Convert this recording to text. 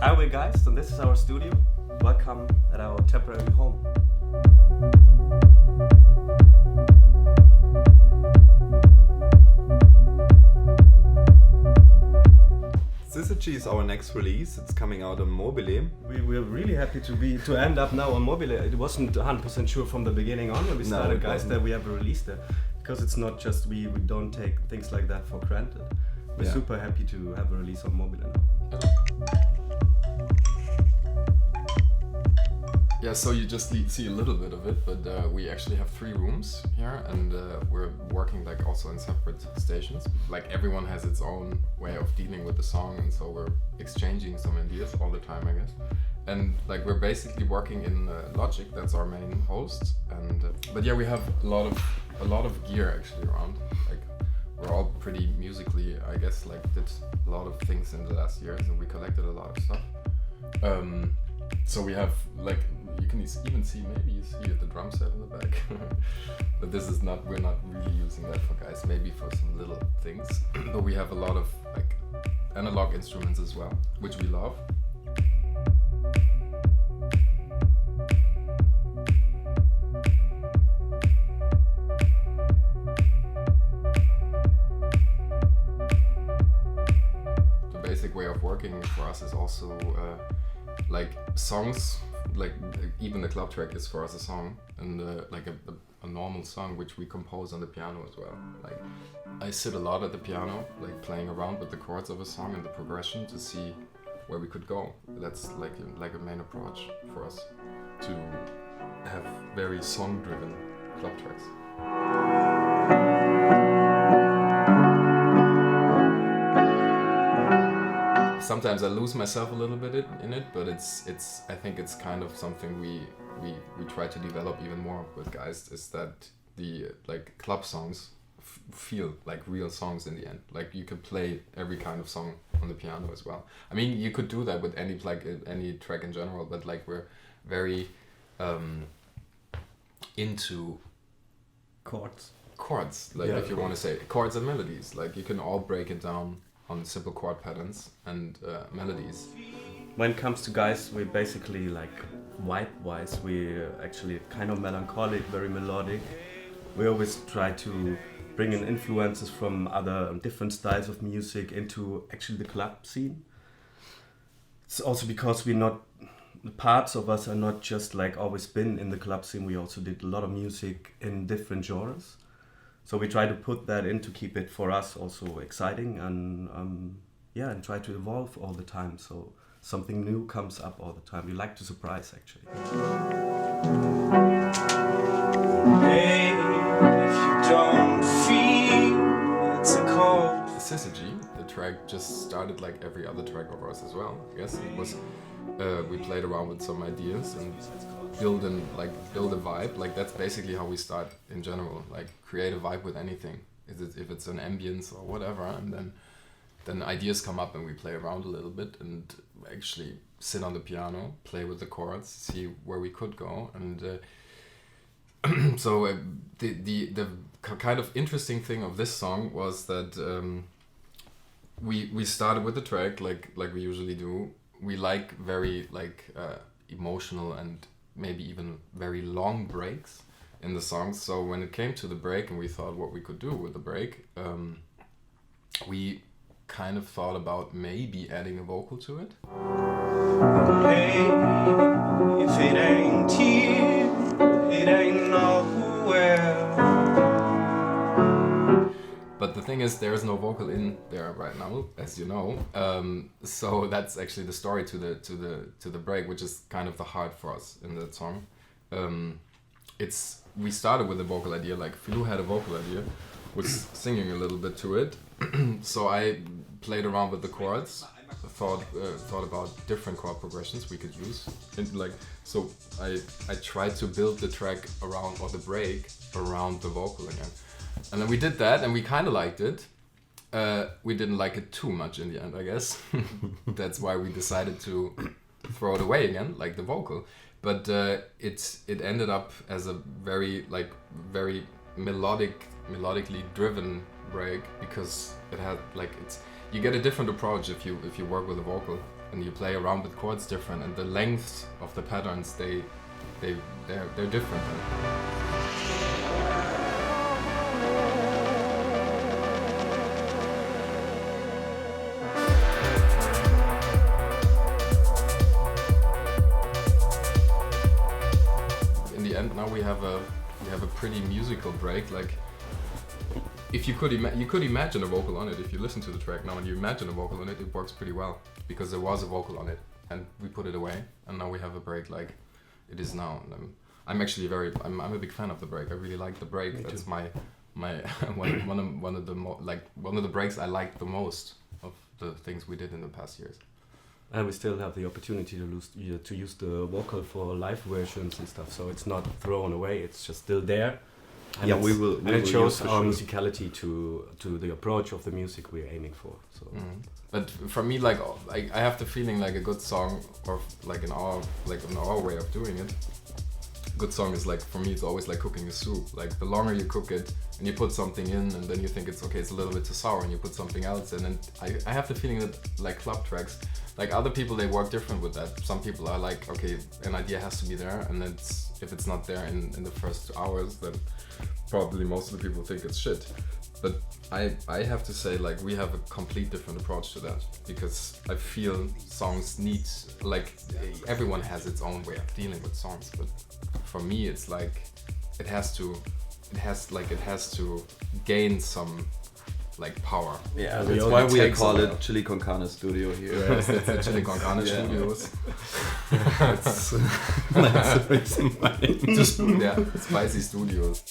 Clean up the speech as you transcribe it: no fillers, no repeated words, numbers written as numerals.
Hi, we're GHEIST, and this is our studio. Welcome at our temporary home. SYSYGY is our next release. It's coming out on Mobilee. We're really happy to end up now on Mobilee. It wasn't 100% sure from the beginning on when we started GHEIST that we have a release there, because it's not just we don't take things like that for granted. We're super happy to have a release on Mobilee now. Yeah, so you just see a little bit of it, but we actually have 3 rooms here, and we're working like also in separate stations. Like everyone has its own way of dealing with the song, and so we're exchanging some ideas all the time, I guess. And like we're basically working in Logic, that's our main host. And but yeah, we have a lot of gear actually around. Like we're all pretty musically, I guess, like did a lot of things in the last years, and we collected a lot of stuff. So we have like, you can even see, maybe you see the drum set in the back. But this is not, we're not really using that for GHEIST, maybe for some little things. But we have a lot of like analog instruments as well, which we love. The basic way of working for us is also like songs, like even the club track is for us a song, and like a normal song which we compose on the piano as well. Like I sit a lot at the piano, like playing around with the chords of a song and the progression to see where we could go. That's like a main approach for us to have very song-driven club tracks. Sometimes I lose myself a little bit in it, but it's I think it's kind of something we try to develop even more with GHEIST, is that the like club songs feel like real songs in the end. Like you could play every kind of song on the piano as well. I mean, you could do that with any track in general, but like we're very into chords, like if you want to say chords and melodies, like you can all break it down on simple chord patterns and melodies. When it comes to GHEIST, we basically like vibe-wise, we're actually kind of melancholic, very melodic. We always try to bring in influences from other different styles of music into actually the club scene. It's also because parts of us are not just like always been in the club scene. We also did a lot of music in different genres. So we try to put that in to keep it for us also exciting and and try to evolve all the time. So something new comes up all the time. We like to surprise actually. Hey, if you don't feel it's a cold. SYSYGY, the track just started like every other track of ours as well. I guess it was we played around with some ideas and build a vibe. Like that's basically how we start in general. Like create a vibe with anything. If it's an ambience or whatever, and then ideas come up and we play around a little bit and actually sit on the piano, play with the chords, see where we could go. And so the kind of interesting thing of this song was that we started with the track like we usually do. We like very emotional and maybe even very long breaks in the songs. So when it came to the break and we thought what we could do with the break, we kind of thought about maybe adding a vocal to it. Hey, if it ain't here, it ain't nowhere. But the thing is, there's no vocal in there right now, as you know. So that's actually the story to the break, which is kind of the heart for us in that song. We started with a vocal idea, like Philou had a vocal idea, was singing a little bit to it. So I played around with the chords, thought about different chord progressions we could use. And so I tried to build the track around, or the break around the vocal again. And then we did that and we kind of liked it. We didn't like it too much in the end, I guess. That's why we decided to throw it away again, like the vocal. But it ended up as a very melodically driven break, because it had you get a different approach if you work with a vocal. when you play around with chords different, and the length of the patterns they're different. In the end, now we have a pretty musical break. Like, if you could imagine a vocal on it. If you listen to the track now and you imagine a vocal on it, it works pretty well because there was a vocal on it, and we put it away, and now we have a break like it is now. And I'm actually I'm a big fan of the break. I really like the break. That's my one of the breaks I like the most of the things we did in the past years. And we still have the opportunity to use the vocal for live versions and stuff, so it's not thrown away. It's just still there. And Yeah, we will. And it shows for our sure. musicality to the approach of the music we're aiming for. So. But for me, like I have the feeling like a good song, or like in our way of doing it, a good song is like, for me, it's always like cooking a soup. Like, the longer you cook it and you put something in, and then you think it's okay, it's a little bit too sour, and you put something else in, and I have the feeling that like club tracks, like other people, they work different with that. Some people are like, okay, an idea has to be there, and if it's not there in the first 2 hours, then probably most of the people think it's shit. But I have to say, like, we have a complete different approach to that, because I feel songs need, like, everyone has its own way of dealing with songs, but for me it's like it has to gain some like power. Yeah, We that's only why we take call some- it Chili Con Carne Studio here. Yes, it's the Chili Con Carne Yeah. Studios. That's the reason why. Just, yeah, Spicy Studios.